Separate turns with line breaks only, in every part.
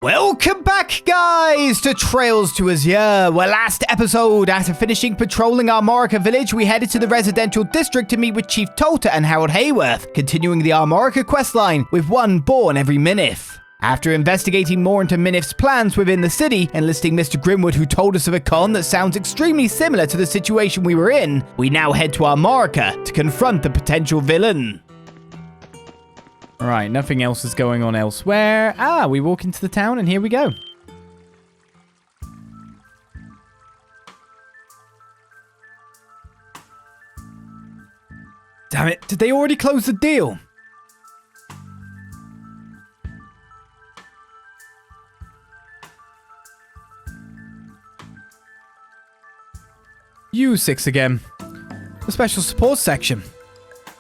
Welcome back, guys, to Trails to Azure, where last episode, after finishing patrolling Armorica Village, we headed to the residential district to meet with Chief Tolta and Harold Hayworth, continuing the Armorica questline with One Born Every Minnith. After investigating more into Minnith's plans within the city, enlisting Mr. Grimwood, who told us of a con that sounds extremely similar to the situation we were in, we now head to Armorica to confront the potential villain. Alright, nothing else is going on elsewhere. We walk into the town and here we go. Damn it, did they already close the deal? You six again. The special support section.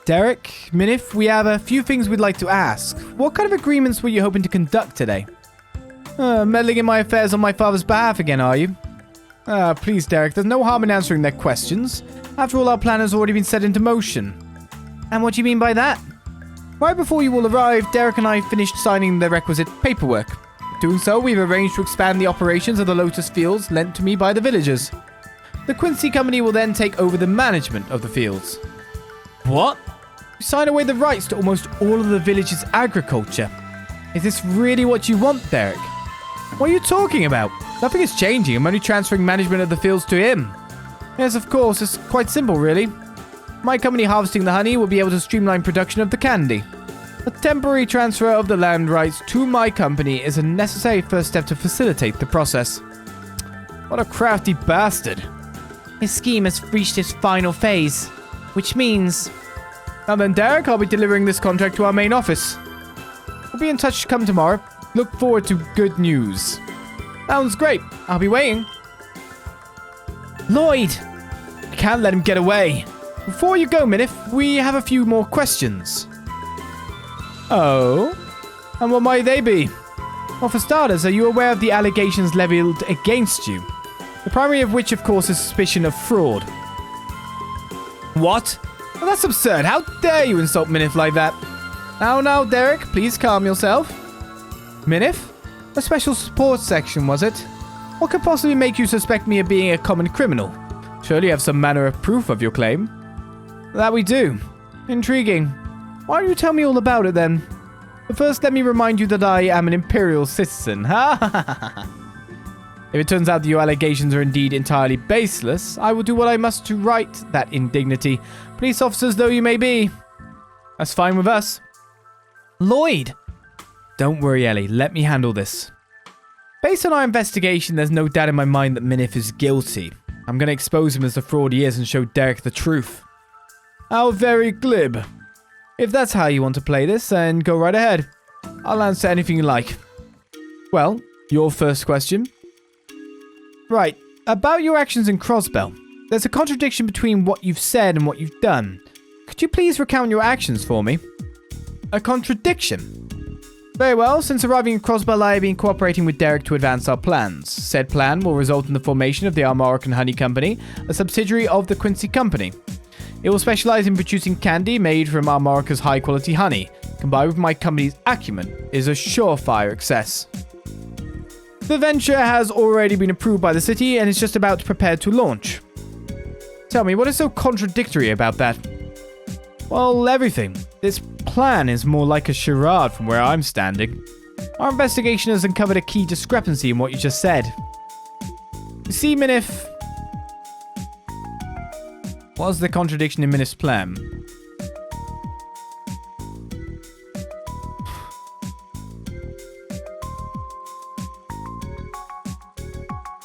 Derek, Minnith, we have a few things we'd like to ask. What kind of agreements were you hoping to conduct today? Meddling in my affairs on my father's behalf again, are you? Please, Derek, there's no harm in answering their questions. After all, our plan has already been set into motion. And what do you mean by that? Right before you all arrived, Derek and I finished signing the requisite paperwork. Doing so, we've arranged to expand the operations of the Lotus Fields lent to me by the villagers. The Quincy Company will then take over the management of the fields. What? You sign away the rights to almost all of the village's agriculture. Is this really what you want, Derek? What are you talking about? Nothing is changing. I'm only transferring management of the fields to him. Yes, of course. It's quite simple, really. My company harvesting the honey will be able to streamline production of the candy. A temporary transfer of the land rights to my company is a necessary first step to facilitate the process. What a crafty bastard. His scheme has reached its final phase, which means... Now then, Derek, I'll be delivering this contract to our main office. We'll be in touch come tomorrow. Look forward to good news. Sounds great. I'll be waiting. Lloyd! I can't let him get away. Before you go, Minnith, we have a few more questions. Oh? And what might they be? Well, for starters, are you aware of the allegations leveled against you? The primary of which, of course, is suspicion of fraud. What? Well, that's absurd. How dare you insult Minnith like that? Now, Derek, please calm yourself. Minnith? A special support section, was it? What could possibly make you suspect me of being a common criminal? Surely you have some manner of proof of your claim. That we do. Intriguing. Why don't you tell me all about it, then? But first, let me remind you that I am an imperial citizen. Ha ha ha ha. If it turns out that your allegations are indeed entirely baseless, I will do what I must to right that indignity, police officers though you may be. That's fine with us. Lloyd! Don't worry, Ellie. Let me handle this. Based on our investigation, there's no doubt in my mind that Minnith is guilty. I'm going to expose him as the fraud he is and show Derek the truth. How very glib. If that's how you want to play this, then go right ahead. I'll answer anything you like. Well, your first question. Right, about your actions in Crossbell. There's a contradiction between what you've said and what you've done. Could you please recount your actions for me? A contradiction? Very well, since arriving in Crossbell, I have been cooperating with Derek to advance our plans. Said plan will result in the formation of the Armorican Honey Company, a subsidiary of the Quincy Company. It will specialize in producing candy made from Armorica's high-quality honey. Combined with my company's acumen, is a surefire success. The venture has already been approved by the city and is just about to prepare to launch. Tell me, what is so contradictory about that? Well, everything. This plan is more like a charade from where I'm standing. Our investigation has uncovered a key discrepancy in what you just said. You see, Minnith... What's the contradiction in Minnith's plan?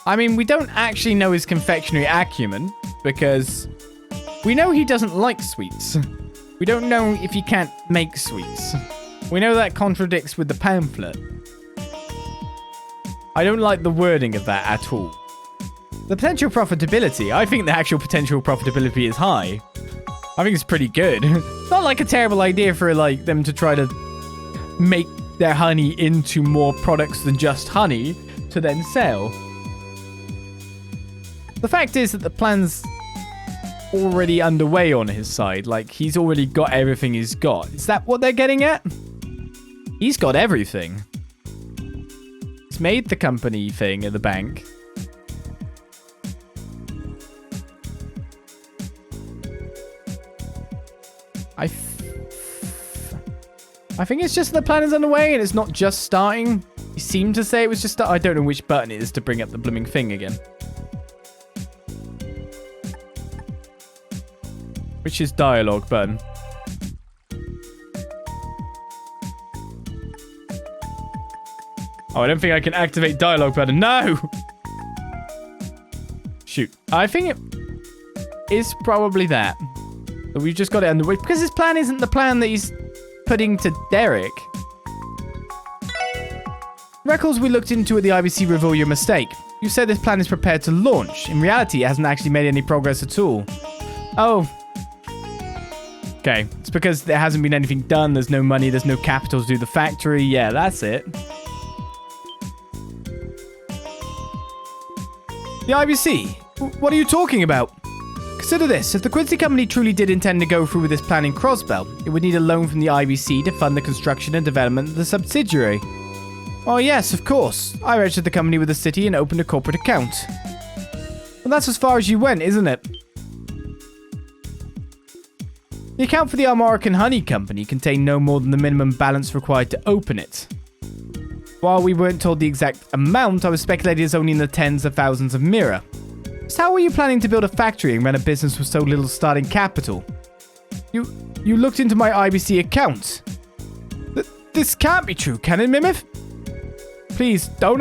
I mean, we don't actually know his confectionery acumen, because we know he doesn't like sweets. We don't know if he can't make sweets. We know that contradicts with the pamphlet. I don't like the wording of that at all. The potential profitability, I think the actual potential profitability is high. I think it's pretty good. Not like a terrible idea for like them to try to make their honey into more products than just honey to then sell. The fact is that the plan's already underway on his side. Like, he's already got everything he's got. Is that what they're getting at? He's got everything. It's made the company thing at the bank. I think it's just the plan is underway and it's not just starting. You seem to say it was just I don't know which button it is to bring up the blooming thing again. Which is dialogue button. Oh, I don't think I can activate dialogue button. No! Shoot. I think it is probably that. But we've just got it underway. Because his plan isn't the plan that he's putting to Derek. Records we looked into at the IBC reveal your mistake. You said this plan is prepared to launch. In reality, it hasn't actually made any progress at all. Oh. Okay. It's because there hasn't been anything done. There's no money. There's no capital to do the factory. Yeah, that's it. The IBC? What are you talking about? Consider this. If the Quincy company truly did intend to go through with this plan in Crossbell, it would need a loan from the IBC to fund the construction and development of the subsidiary. Oh yes, of course. I registered the company with the city and opened a corporate account. Well, that's as far as you went, isn't it? The account for the Armorica Honey Company contained no more than the minimum balance required to open it. While we weren't told the exact amount, I was speculating it's only in the tens of thousands of Mira. So how were you planning to build a factory and run a business with so little starting capital? You looked into my IBC account. This can't be true, can it, Mimith? Please, don't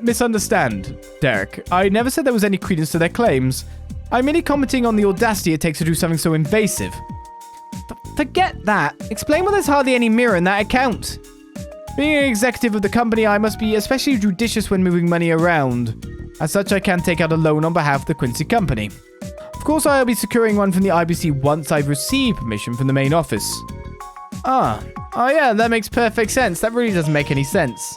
misunderstand, Derek. I never said there was any credence to their claims. I'm merely commenting on the audacity it takes to do something so invasive. Forget that. Explain why there's hardly any Mira in that account. Being an executive of the company, I must be especially judicious when moving money around. As such, I can take out a loan on behalf of the Quincy company. Of course, I'll be securing one from the IBC once I've received permission from the main office. Oh yeah, that makes perfect sense. That really doesn't make any sense.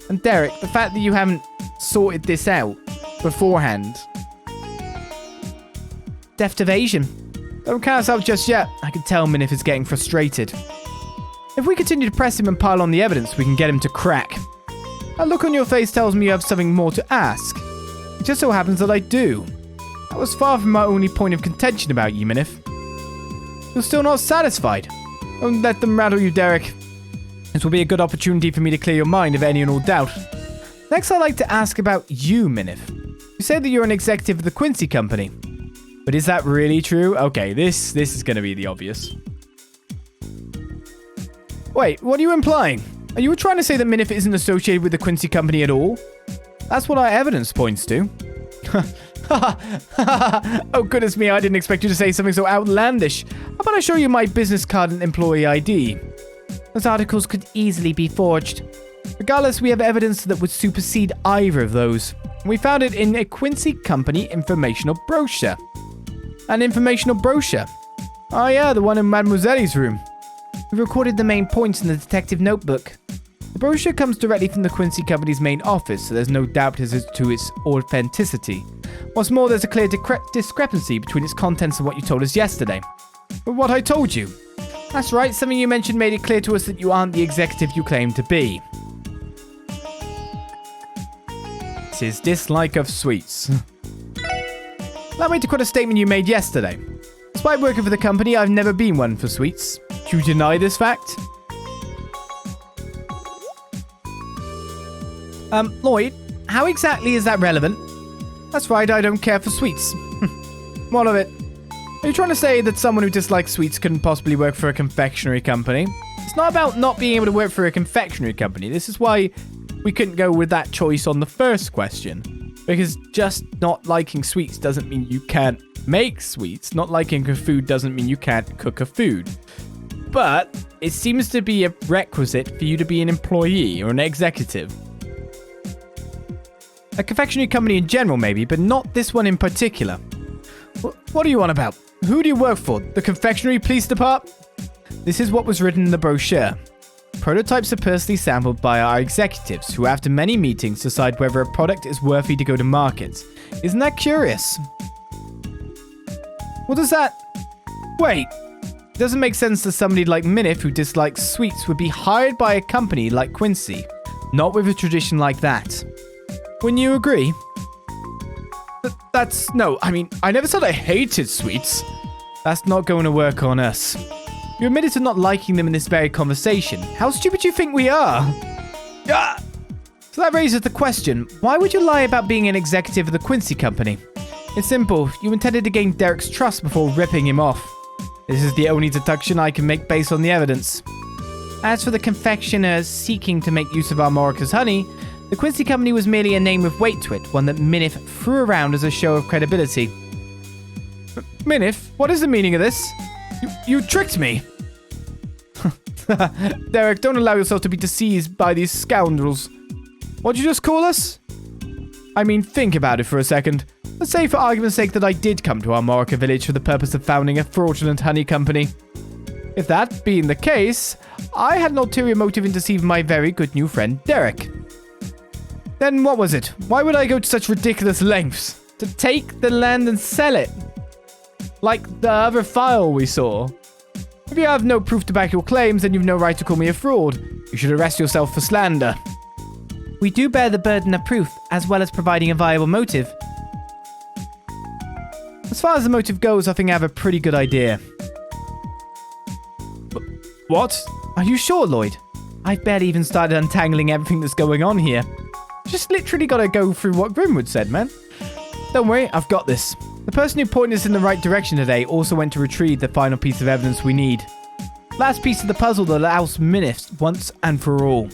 And Derek, the fact that you haven't sorted this out beforehand. Deft evasion. Don't count us out just yet. I can tell Minnith is getting frustrated. If we continue to press him and pile on the evidence, we can get him to crack. That look on your face tells me you have something more to ask. It just so happens that I do. That was far from my only point of contention about you, Minnith. You're still not satisfied. Don't let them rattle you, Derek. This will be a good opportunity for me to clear your mind of any and all doubt. Next, I'd like to ask about you, Minnith. You say that you're an executive of the Quincy company. But is that really true? Okay, this is going to be the obvious. Wait, what are you implying? Are you trying to say that Minnith isn't associated with the Quincy company at all? That's what our evidence points to. Oh, goodness me, I didn't expect you to say something so outlandish. How about I show you my business card and employee ID? Those articles could easily be forged. Regardless, we have evidence that would supersede either of those. We found it in a Quincy company informational brochure. An informational brochure? Oh yeah, the one in Mademoiselle's room. We recorded the main points in the detective notebook. The brochure comes directly from the Quincy company's main office, so there's no doubt as to its authenticity. What's more, there's a clear discrepancy between its contents and what you told us yesterday. But what I told you. That's right, something you mentioned made it clear to us that you aren't the executive you claim to be. It's his dislike of sweets. Allow me to quote a statement you made yesterday. Despite working for the company, I've never been one for sweets. Do you deny this fact? Lloyd, how exactly is that relevant? That's right, I don't care for sweets. What of it? Are you trying to say that someone who dislikes sweets couldn't possibly work for a confectionery company? It's not about not being able to work for a confectionery company. This is why we couldn't go with that choice on the first question. Because just not liking sweets doesn't mean you can't make sweets. Not liking a food doesn't mean you can't cook a food. But it seems to be a requisite for you to be an employee or an executive. A confectionery company in general, maybe, but not this one in particular. What are you on about? Who do you work for? The confectionery police department? This is what was written in the brochure. Prototypes are personally sampled by our executives, who after many meetings decide whether a product is worthy to go to market. Isn't that curious? What does that... Wait. It doesn't make sense that somebody like Minnith, who dislikes sweets, would be hired by a company like Quincy. Not with a tradition like that. Wouldn't you agree? No, I mean, I never said I hated sweets. That's not going to work on us. You admitted to not liking them in this very conversation. How stupid do you think we are? Ah! So that raises the question, why would you lie about being an executive of the Quincy Company? It's simple, you intended to gain Derek's trust before ripping him off. This is the only deduction I can make based on the evidence. As for the confectioners seeking to make use of Armorica's honey, the Quincy Company was merely a name with weight to it, one that Minnith threw around as a show of credibility. Minnith, what is the meaning of this? You tricked me! Derek, don't allow yourself to be deceived by these scoundrels. What'd you just call us? I mean, think about it for a second. Let's say for argument's sake that I did come to Armorica Village for the purpose of founding a fraudulent honey company. If that being the case, I had an ulterior motive in deceiving my very good new friend, Derek. Then what was it? Why would I go to such ridiculous lengths? To take the land and sell it? Like the other file we saw. If you have no proof to back your claims, then you've no right to call me a fraud. You should arrest yourself for slander. We do bear the burden of proof, as well as providing a viable motive. As far as the motive goes, I think I have a pretty good idea. What? Are you sure, Lloyd? I've barely even started untangling everything that's going on here. Just literally gotta go through what Grimwood said, man. Don't worry, I've got this. The person who pointed us in the right direction today also went to retrieve the final piece of evidence we need. Last piece of the puzzle that allows Minnith once and for all.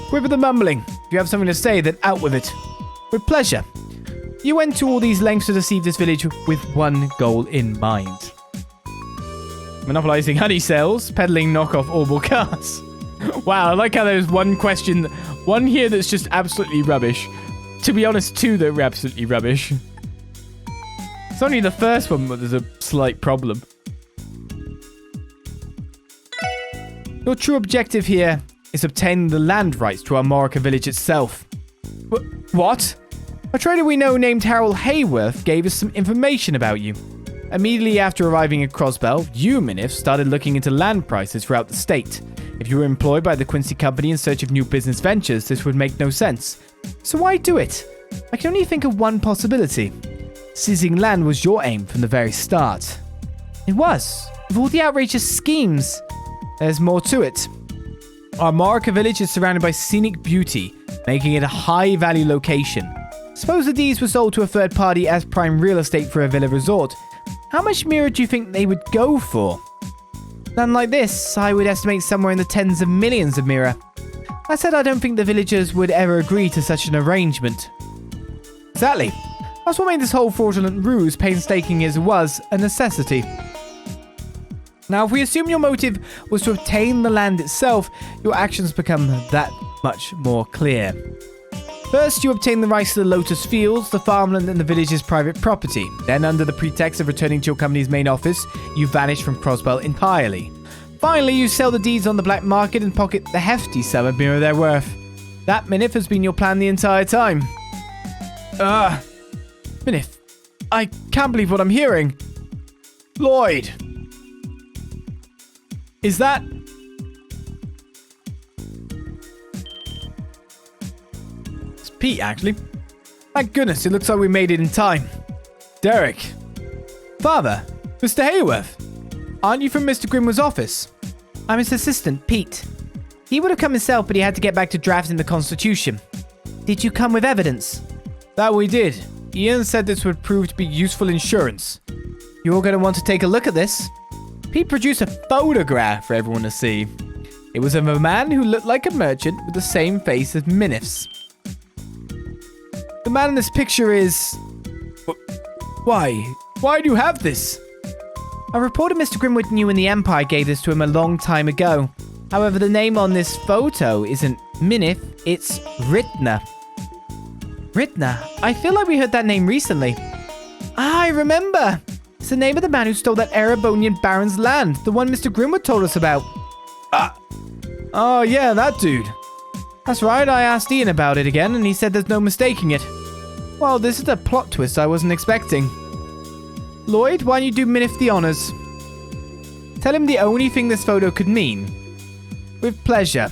Quit with the mumbling. If you have something to say, then out with it. With pleasure. You went to all these lengths to deceive this village with one goal in mind. Monopolizing honey sales, peddling knockoff Orbital cars. Wow, I like how there's one question, one here that's just absolutely rubbish. To be honest, two that were absolutely rubbish. It's only the first one where there's a slight problem. Your true objective here is obtaining the land rights to Armorica Village itself. What? A trader we know named Harold Hayworth gave us some information about you. Immediately after arriving at Crossbell, you, Minnith, started looking into land prices throughout the state. If you were employed by the Quincy Company in search of new business ventures, this would make no sense. So why do it? I can only think of one possibility. Seizing land was your aim from the very start. It was. With all the outrageous schemes. There's more to it. Armorica Village is surrounded by scenic beauty, making it a high-value location. Suppose that these were sold to a third party as prime real estate for a villa resort. How much mirror do you think they would go for? None like this, I would estimate somewhere in the tens of millions of mirror. I said I don't think the villagers would ever agree to such an arrangement. Exactly. That's what made this whole fraudulent ruse, painstaking as it was, a necessity. Now, if we assume your motive was to obtain the land itself, your actions become that much more clear. First, you obtain the rights to the Lotus Fields, the farmland, and the village's private property. Then, under the pretext of returning to your company's main office, you vanish from Crossbell entirely. Finally, you sell the deeds on the black market and pocket the hefty sum of mirror they're worth. That, Minnith, has been your plan the entire time. Minnith, I can't believe what I'm hearing. Lloyd. Is that... It's Pete, actually. Thank goodness, it looks like we made it in time. Derek. Father, Mr. Hayworth. Aren't you from Mr. Grimwood's office? I'm his assistant, Pete. He would have come himself, but he had to get back to drafting the Constitution. Did you come with evidence? That we did. Ian said this would prove to be useful insurance. You're going to want to take a look at this. Pete produced a photograph for everyone to see. It was of a man who looked like a merchant with the same face as Minnith's. The man in this picture is... Why? Why do you have this? A reporter Mr. Grimwood knew in the Empire gave this to him a long time ago. However, the name on this photo isn't Minnith, it's Ritna. Ritna? I feel like we heard that name recently. Ah, I remember! It's the name of the man who stole that Erebonian Baron's land, the one Mr. Grimwood told us about. Oh yeah, that dude. That's right, I asked Ian about it again, and he said there's no mistaking it. Well, this is a plot twist I wasn't expecting. Lloyd, why don't you do Minnith the honors? Tell him the only thing this photo could mean. With pleasure.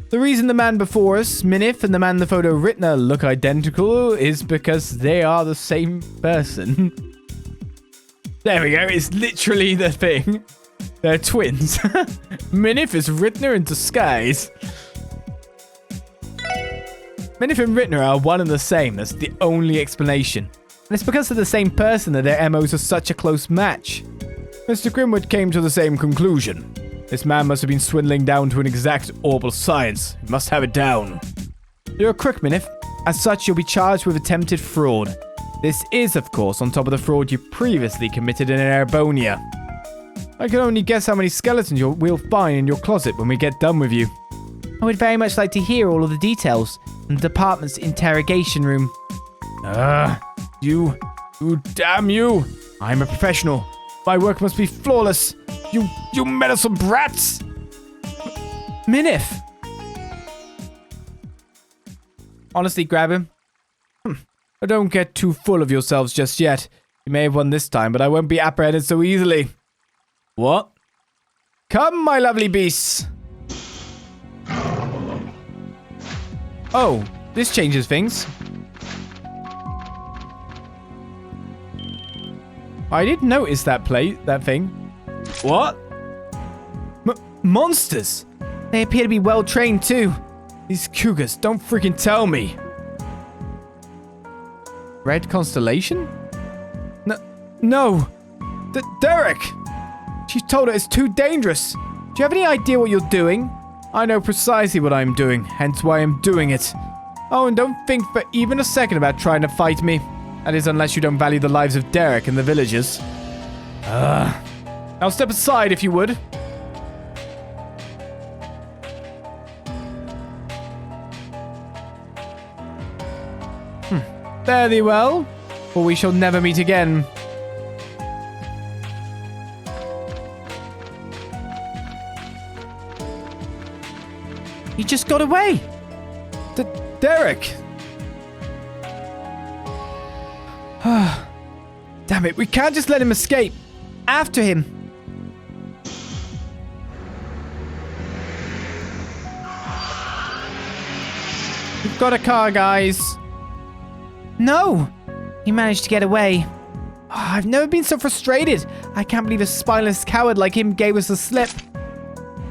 The reason the man before us, Minnith, and the man in the photo Ritner look identical is because they are the same person. There we go. It's literally the thing. They're twins. Minnith is Ritner in disguise. Minnith and Ritner are one and the same. That's the only explanation. And it's because they're the same person that their MOs are such a close match. Mr. Grimwood came to the same conclusion. This man must have been swindling down to an exact orbal science. He must have it down. You're a crook, Minnith. As such, you'll be charged with attempted fraud. This is, of course, on top of the fraud you previously committed in Erebonia. I can only guess how many skeletons we'll find in your closet when we get done with you. I would very much like to hear all of the details in the department's interrogation room. You, damn you. I'm a professional. My work must be flawless. You meddlesome brats! Minnith! Honestly, grab him. Don't get too full of yourselves just yet. You may have won this time, but I won't be apprehended so easily. What? Come, my lovely beasts! Oh, this changes things. I did notice that thing. What? Monsters! They appear to be well trained too. These cougars, don't freaking tell me. Red Constellation? No. Derek! She told her it's too dangerous. Do you have any idea what you're doing? I know precisely what I'm doing, hence why I'm doing it. Oh, and don't think for even a second about trying to fight me. That is, unless you don't value the lives of Derek and the villagers. Now step aside, if you would. Fare thee well, for we shall never meet again. He just got away. Derek. Damn it, we can't just let him escape. After him. We've got a car, guys. No! He managed to get away. Oh, I've never been so frustrated. I can't believe a spineless coward like him gave us the slip.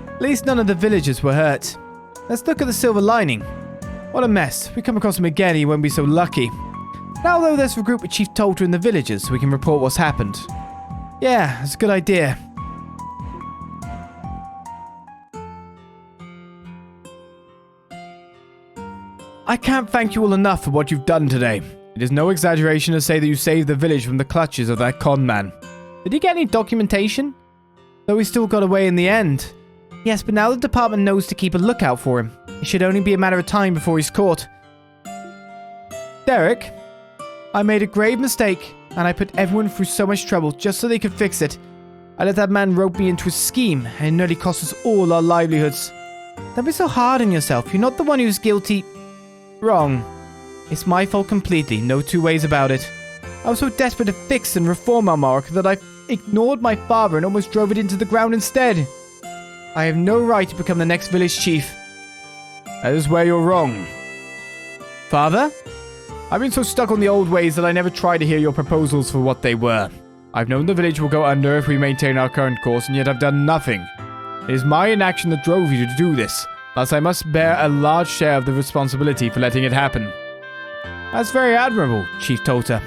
At least none of the villagers were hurt. Let's look at the silver lining. What a mess. If we come across him again, he won't be so lucky. Now, though, let's regroup with Chief Tolter and the villagers so we can report what's happened. Yeah, that's a good idea. I can't thank you all enough for what you've done today. It is no exaggeration to say that you saved the village from the clutches of that conman. Did he get any documentation? Though he still got away in the end. Yes, but now the department knows to keep a lookout for him. It should only be a matter of time before he's caught. Derek, I made a grave mistake, and I put everyone through so much trouble just so they could fix it. I let that man rope me into a scheme, and it nearly cost us all our livelihoods. Don't be so hard on yourself. You're not the one who's guilty. Wrong. It's my fault completely, no two ways about it. I was so desperate to fix and reform Armorica that I ignored my father and almost drove it into the ground instead. I have no right to become the next village chief. That is where you're wrong. Father? I've been so stuck on the old ways that I never tried to hear your proposals for what they were. I've known the village will go under if we maintain our current course, and yet I've done nothing. It is my inaction that drove you to do this. Thus, I must bear a large share of the responsibility for letting it happen. That's very admirable, Chief Tolter.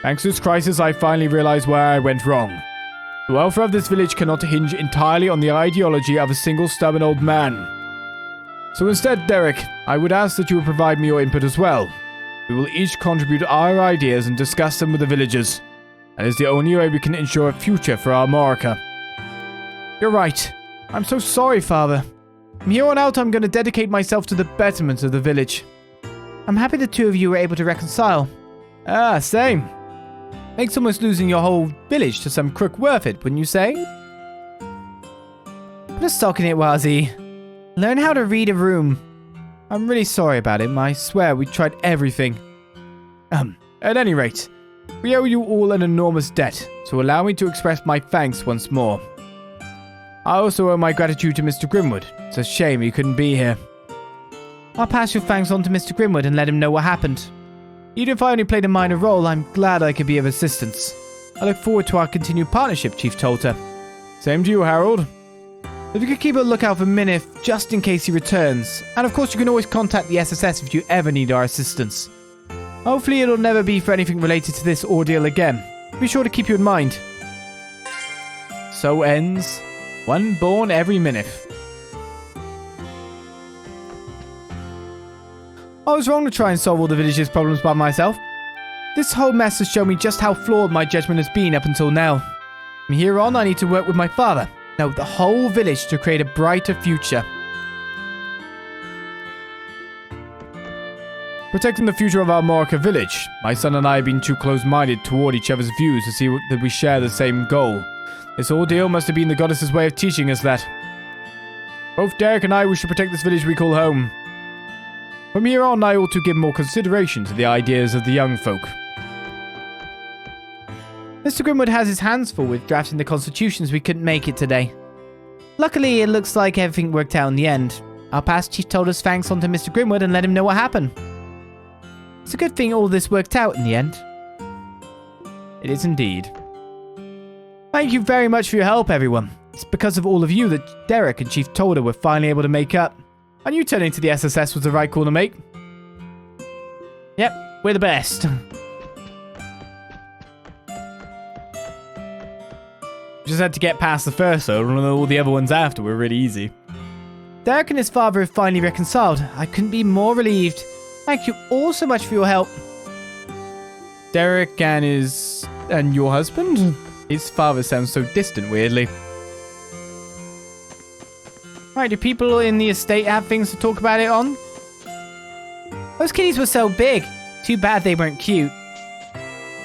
Thanks to this crisis, I finally realized where I went wrong. The welfare of this village cannot hinge entirely on the ideology of a single stubborn old man. So instead, Derek, I would ask that you would provide me your input as well. We will each contribute our ideas and discuss them with the villagers. That is the only way we can ensure a future for Armorica. You're right. I'm so sorry, Father. From here on out, I'm going to dedicate myself to the betterment of the village. I'm happy the two of you were able to reconcile. Same. Makes almost losing your whole village to some crook worth it, wouldn't you say? Put a stock in it, Wazi. Learn how to read a room. I'm really sorry about him. I swear we tried everything. At any rate, we owe you all an enormous debt, so allow me to express my thanks once more. I also owe my gratitude to Mr. Grimwood. It's a shame he couldn't be here. I'll pass your thanks on to Mr. Grimwood and let him know what happened. Even if I only played a minor role, I'm glad I could be of assistance. I look forward to our continued partnership, Chief Tolter. Same to you, Harold. If you could keep a lookout for Minnith just in case he returns. And of course you can always contact the SSS if you ever need our assistance. Hopefully it'll never be for anything related to this ordeal again. Be sure to keep you in mind. So ends One Born Every Minnith. I was wrong to try and solve all the village's problems by myself. This whole mess has shown me just how flawed my judgment has been up until now. From here on, I need to work with my father, no, the whole village, to create a brighter future. Protecting the future of Armorica Village. My son and I have been too close-minded toward each other's views to see that we share the same goal. This ordeal must have been the goddess's way of teaching us that. Both Derek and I wish to protect this village we call home. From here on, I ought to give more consideration to the ideas of the young folk. Mr. Grimwood has his hands full with drafting the constitutions we couldn't make it today. Luckily, it looks like everything worked out in the end. I'll pass Chief Tolter's thanks on to Mr. Grimwood and let him know what happened. It's a good thing all this worked out in the end. It is indeed. Thank you very much for your help, everyone. It's because of all of you that Derek and Chief Tolter were finally able to make up. I knew turning to the SSS was the right call to make. Yep, we're the best. Just had to get past the first one, and all the other ones after were really easy. Derek and his father have finally reconciled. I couldn't be more relieved. Thank you all so much for your help. Derek and your husband? His father sounds so distant, weirdly. Right, do people in the estate have things to talk about it on? Those kitties were so big. Too bad they weren't cute.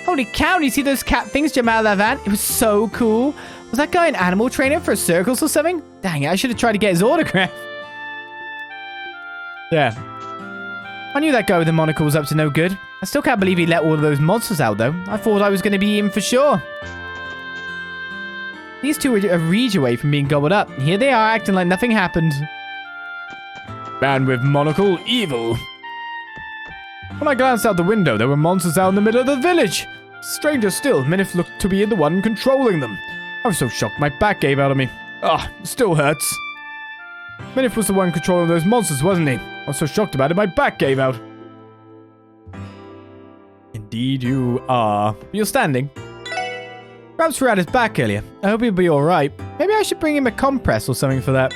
Holy cow, do you see those cat things jump out of that van? It was so cool. Was that guy an animal trainer for circles or something? Dang it, I should have tried to get his autograph. Yeah. I knew that guy with the monocle was up to no good. I still can't believe he let all of those monsters out, though. I thought I was going to be in for sure. These two are a reach away from being gobbled up. Here they are, acting like nothing happened. Man with monocle, evil. When I glanced out the window, there were monsters out in the middle of the village. Stranger still, Minnith looked to be the one controlling them. I was so shocked my back gave out on me. Ah, it still hurts. Minnith was the one controlling those monsters, wasn't he? I was so shocked about it, my back gave out. Indeed you are. You're standing. Perhaps we're at his back earlier. I hope he'll be alright. Maybe I should bring him a compress or something for that.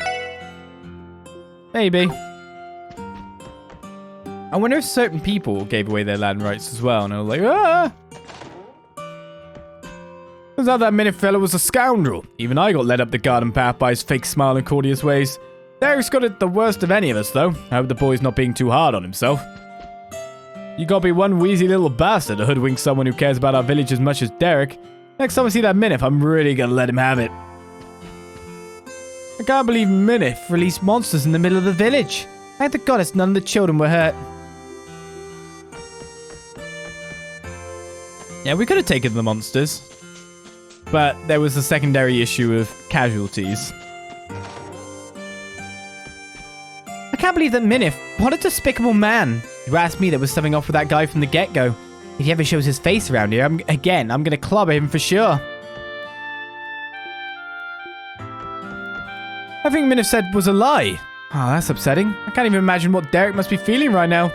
Maybe. I wonder if certain people gave away their land rights as well, and I was like, ah! Turns out that Minnith fella was a scoundrel. Even I got led up the garden path by his fake smile and courteous ways. Derek's got it the worst of any of us, though. I hope the boy's not being too hard on himself. You gotta be one wheezy little bastard to hoodwink someone who cares about our village as much as Derek. Next time I see that Minnith, I'm really gonna let him have it. I can't believe Minnith released monsters in the middle of the village. Thank the goddess none of the children were hurt. Yeah, we could have taken the monsters. But there was a secondary issue of casualties. I can't believe that Minnith, what a despicable man. You asked me, there was something off with that guy from the get-go. If he ever shows his face around here, I'm going to clobber him for sure. Everything Minnith said was a lie. Oh, that's upsetting. I can't even imagine what Derek must be feeling right now.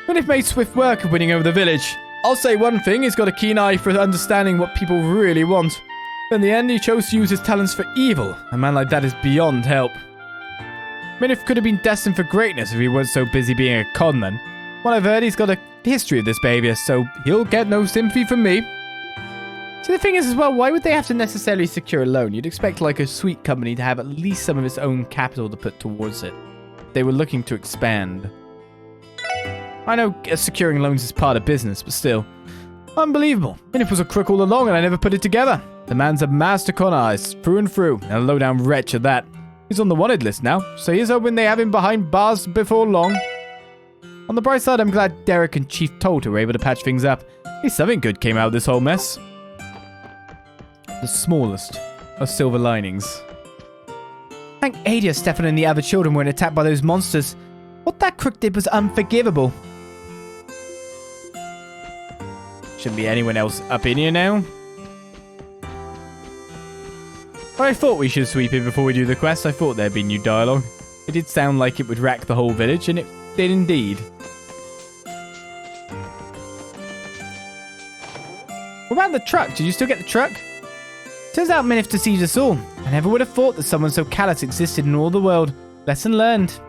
Minnith made swift work of winning over the village. I'll say one thing, he's got a keen eye for understanding what people really want. But in the end, he chose to use his talents for evil. A man like that is beyond help. Minnith could have been destined for greatness if he weren't so busy being a conman. What I've heard, he's got a history of this behavior, so he'll get no sympathy from me. See, the thing is as well, why would they have to necessarily secure a loan? You'd expect like a sweet company to have at least some of its own capital to put towards it. They were looking to expand. I know securing loans is part of business, but still. Unbelievable. Minnith was a crook all along and I never put it together. The man's a master con artist, through and through, and a low-down wretch at that. He's on the wanted list now, so here's hoping they have him behind bars before long. On the bright side, I'm glad Derek and Chief Tolter were able to patch things up. At least something good came out of this whole mess. The smallest of silver linings. Thank Ada, Stefan and the other children weren't attacked by those monsters. What that crook did was unforgivable. Shouldn't be anyone else up in here now. I thought we should sweep in before we do the quest. I thought there'd be new dialogue. It did sound like it would wreck the whole village, and it did indeed. What about the truck? Did you still get the truck? Turns out Minnith deceived us all. I never would have thought that someone so callous existed in all the world. Lesson learned.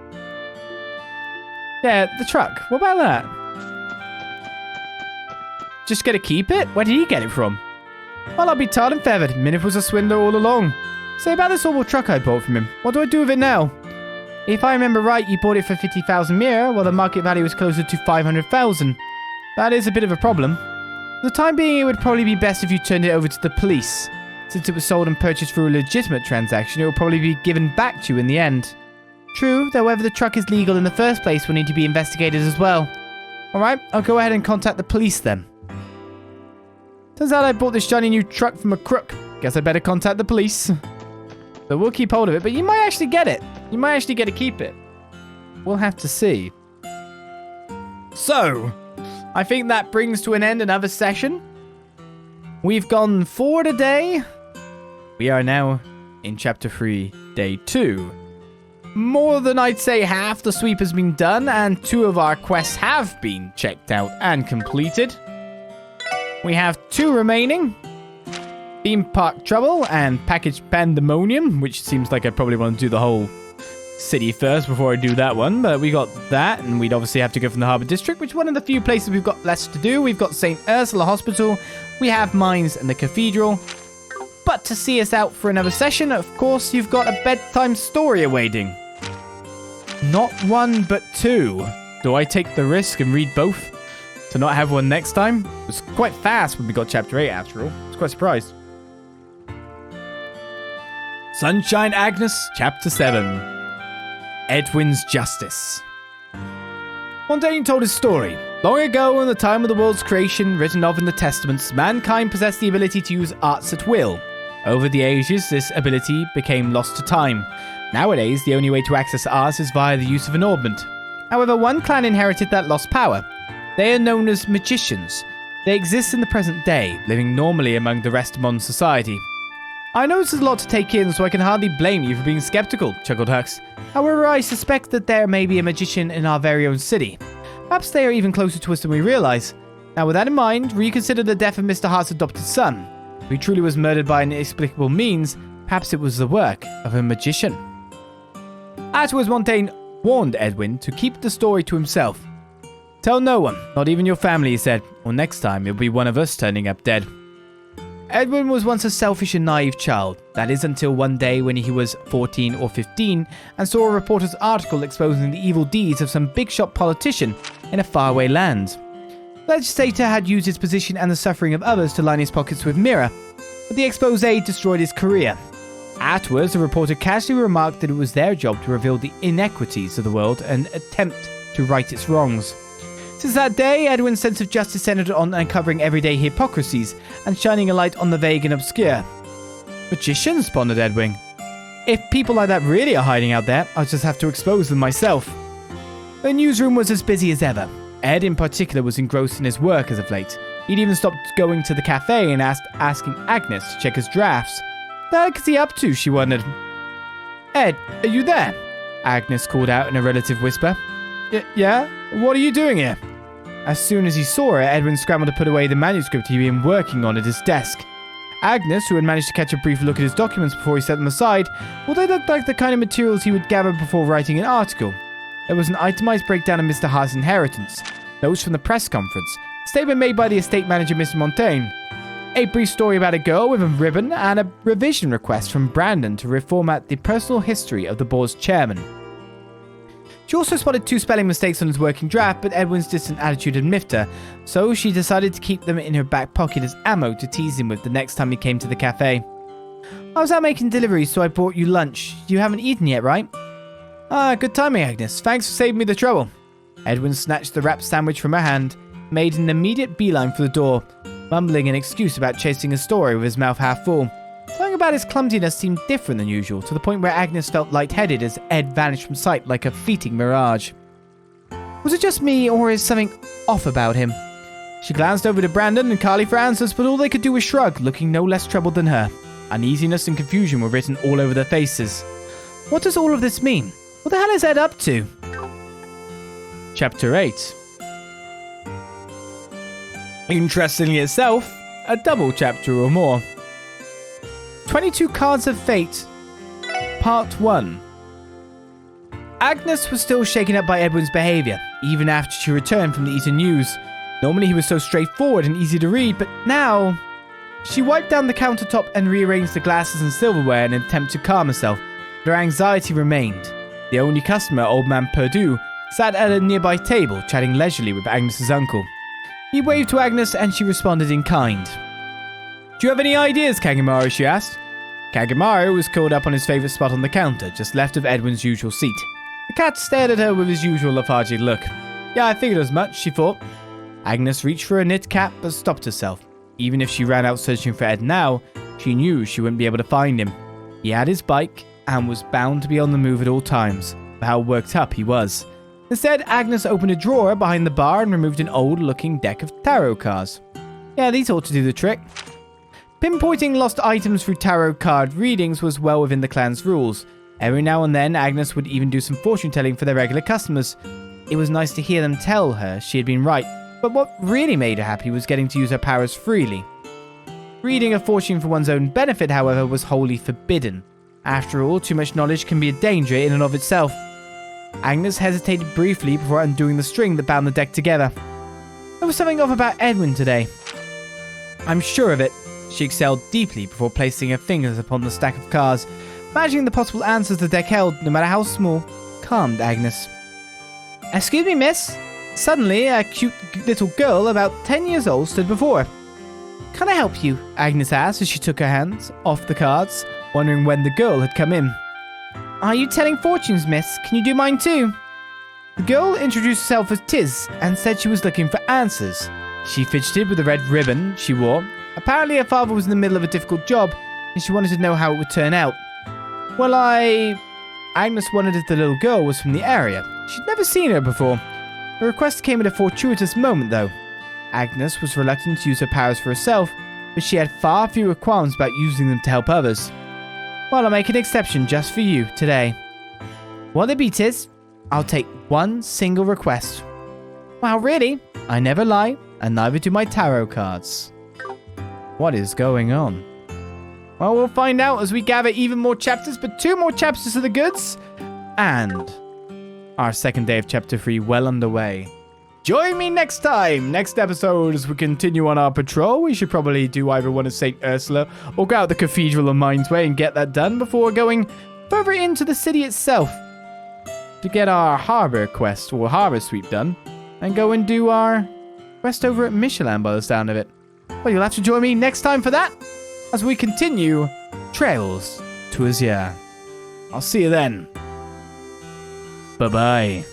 Yeah, the truck. What about that? Just gonna keep it? Where did he get it from? Well, I'll be tarred and feathered. Minnith was a swindler all along. Say about this awful truck I bought from him. What do I do with it now? If I remember right, you bought it for 50,000 mira, while the market value was closer to 500,000. That is a bit of a problem. For the time being, it would probably be best if you turned it over to the police. Since it was sold and purchased through a legitimate transaction, it will probably be given back to you in the end. True, though whether the truck is legal in the first place will need to be investigated as well. Alright, I'll go ahead and contact the police then. Turns out I bought this shiny new truck from a crook. Guess I better contact the police. So we'll keep hold of it, but you might actually get it. You might actually get to keep it. We'll have to see. So, I think that brings to an end another session. We've gone forward a day. We are now in Chapter 3, Day 2. More than I'd say half the sweep has been done, and 2 of our quests have been checked out and completed. We have 2 remaining. Theme Park Trouble and Package Pandemonium, which seems like I'd probably want to do the whole city first before I do that one. But we got that, and we'd obviously have to go from the Harbour District, which is one of the few places we've got less to do. We've got St. Ursula Hospital, we have Mines and the Cathedral. But to see us out for another session, of course, you've got a bedtime story awaiting. Not 1, but 2. Do I take the risk and read both? To not have one next time? It was quite fast when we got Chapter 8 after all. I was quite surprised. Sunshine Agnes, Chapter 7. Edwin's Justice. Montaigne told his story. Long ago, in the time of the world's creation, written of in the Testaments, mankind possessed the ability to use arts at will. Over the ages, this ability became lost to time. Nowadays, the only way to access arts is via the use of an ornament. However, one clan inherited that lost power. They are known as magicians. They exist in the present day, living normally among the rest of modern society. I know this is a lot to take in, so I can hardly blame you for being skeptical, chuckled Hux. However, I suspect that there may be a magician in our very own city. Perhaps they are even closer to us than we realize. Now, with that in mind, reconsider the death of Mr. Hart's adopted son. If he truly was murdered by inexplicable means, perhaps it was the work of a magician. Afterwards, Montaigne warned Edwin to keep the story to himself. Tell no one, not even your family, he said, or next time it'll be one of us turning up dead. Edwin was once a selfish and naive child. That is until one day when he was 14 or 15 and saw a reporter's article exposing the evil deeds of some big-shot politician in a faraway land. The legislator had used his position and the suffering of others to line his pockets with mirror, but the expose destroyed his career. Afterwards, the reporter casually remarked that it was their job to reveal the inequities of the world and attempt to right its wrongs. Since that day, Edwin's sense of justice centered on uncovering everyday hypocrisies and shining a light on the vague and obscure. Magicians, pondered Edwin. If people like that really are hiding out there, I'll just have to expose them myself. The newsroom was as busy as ever. Ed, in particular, was engrossed in his work as of late. He'd even stopped going to the cafe and asking Agnes to check his drafts. What is he up to, she wondered. Ed, are you there? Agnes called out in a relative whisper. Yeah? What are you doing here? As soon as he saw her, Edwin scrambled to put away the manuscript he'd been working on at his desk. Agnes, who had managed to catch a brief look at his documents before he set them aside, well, they looked like the kind of materials he would gather before writing an article. There was an itemized breakdown of Mr. Hart's inheritance, notes from the press conference, a statement made by the estate manager, Mr. Montaigne, a brief story about a girl with a ribbon, and a revision request from Brandon to reformat the personal history of the board's chairman. She also spotted 2 spelling mistakes on his working draft, but Edwin's distant attitude had miffed her, so she decided to keep them in her back pocket as ammo to tease him with the next time he came to the cafe. I was out making deliveries, so I brought you lunch. You haven't eaten yet, right? Ah, good timing, Agnes. Thanks for saving me the trouble. Edwin snatched the wrapped sandwich from her hand, made an immediate beeline for the door, mumbling an excuse about chasing a story with his mouth half full. about his clumsiness seemed different than usual, to the point where Agnes felt lightheaded as Ed vanished from sight like a fleeting mirage. Was it just me, or is something off about him? She glanced over to Brandon and Carly for answers, but all they could do was shrug, looking no less troubled than her. Uneasiness and confusion were written all over their faces. What does all of this mean? What the hell is Ed up to? Chapter 8. Interestingly itself, a double chapter or more. 22 Cards of Fate, Part 1. Agnes was still shaken up by Edwin's behaviour, even after she returned from the Eton News. Normally he was so straightforward and easy to read, but now... She wiped down the countertop and rearranged the glasses and silverware in an attempt to calm herself, but her anxiety remained. The only customer, old man Perdue, sat at a nearby table, chatting leisurely with Agnes's uncle. He waved to Agnes and she responded in kind. "Do you have any ideas, Kagemaru?" she asked. Kagemaru was curled up on his favourite spot on the counter, just left of Edwin's usual seat. The cat stared at her with his usual lethargic look. Yeah, I figured as much, she thought. Agnes reached for a knit cap but stopped herself. Even if she ran out searching for Ed now, she knew she wouldn't be able to find him. He had his bike and was bound to be on the move at all times, for how worked up he was. Instead, Agnes opened a drawer behind the bar and removed an old-looking deck of tarot cards. Yeah, these ought to do the trick. Pinpointing lost items through tarot card readings was well within the clan's rules. Every now and then, Agnes would even do some fortune-telling for their regular customers. It was nice to hear them tell her she had been right, but what really made her happy was getting to use her powers freely. Reading a fortune for one's own benefit, however, was wholly forbidden. After all, too much knowledge can be a danger in and of itself. Agnes hesitated briefly before undoing the string that bound the deck together. There was something off about Edwin today. I'm sure of it. She exhaled deeply before placing her fingers upon the stack of cards. Imagining the possible answers the deck held, no matter how small, calmed Agnes. Excuse me, miss? Suddenly, a cute little girl about 10 years old stood before her. Can I help you? Agnes asked as she took her hands off the cards, wondering when the girl had come in. Are you telling fortunes, miss? Can you do mine too? The girl introduced herself as Tiz and said she was looking for answers. She fidgeted with the red ribbon she wore. Apparently her father was in the middle of a difficult job and she wanted to know how it would turn out. Well, Agnes wondered if the little girl was from the area. She'd never seen her before. The request came at a fortuitous moment, though. Agnes was reluctant to use her powers for herself, but she had far fewer qualms about using them to help others. Well, I'll make an exception just for you today. What it be, Tiz? I'll take one single request. Wow, really? I never lie, and neither do my tarot cards. What is going on? Well, we'll find out as we gather even more chapters, but 2 more chapters of the goods, and our second day of chapter 3 well underway. Join me next time, next episode, as we continue on our patrol. We should probably do either one of St. Ursula or go out the Cathedral of Mind's Way and get that done before going further into the city itself to get our harbor quest or harbor sweep done and go and do our quest over at Michelin by the sound of it. Well, you'll have to join me next time for that as we continue Trails to Azure. I'll see you then. Bye-bye.